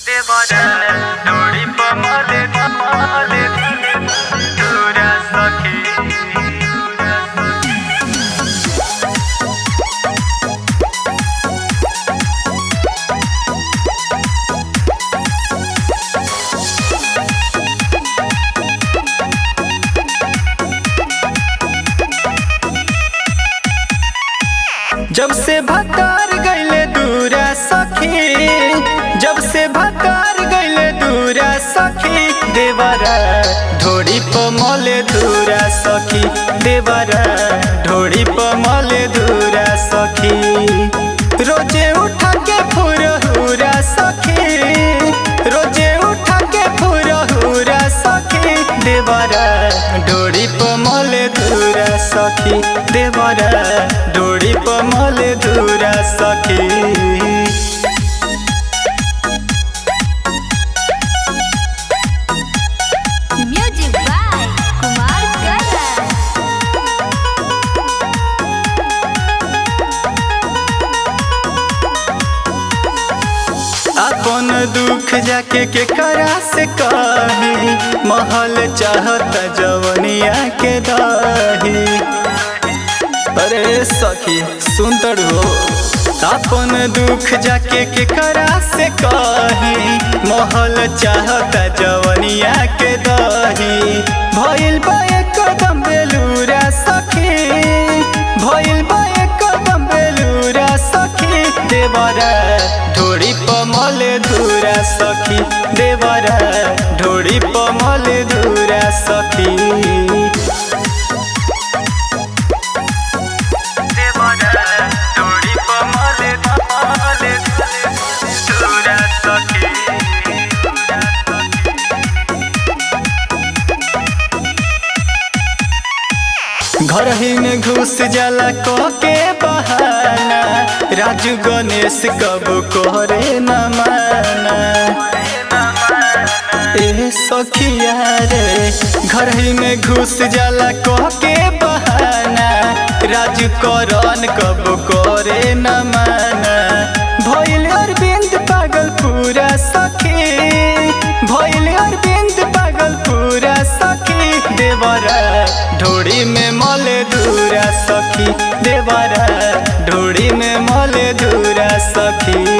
देवरा डोरी पमाले पमाले दूरा सखी जब से भतार गईले दूरा सखी, जब से भतार गईले दूरा सखी, देवरा ढोड़ी पमले दूरा सखी, देवरा ढोड़ी पमले दूरा सखी। रोजे उठा के फुरहुरा सखी, रोजे उठा के फुरहुरा सखी, देवरा ढोड़ी पमले दूरा सखी, देवरा ढोड़ी पमले दूरा सखी। Music by Kumar Garan. अपन दुख जाके के करा से कही, महल चाहता जवनिया के दही। अरे सखी सुन तड़ो, अपन दुख जाके के करा से कही, महल चाहता जवनिया के दही। भइल बा एकदम बेलूरा सखी, भइल बा एकदम बेलूरा सखी, देवरा ढोड़ी पमले दूरा सखी, देवरा ढोड़ी पमले दूरा सखी। देवरा ढोड़ी पमले पमले दूरा सखी। घर ही में घुस जाला कह के बहाना, राजू गणेश कब करे न माना। ए सखिया रे, घर ही में घुस जाला कह के बहाना, राजू करन कब करे न माना। भइल अरविंद पागल पूरा सखी, भइल अरविंद पागल पूरा सखी, देवरा ढोड़ी में मले दूरा सखी, देवरा ढोड़ी में मले दूरा सखी।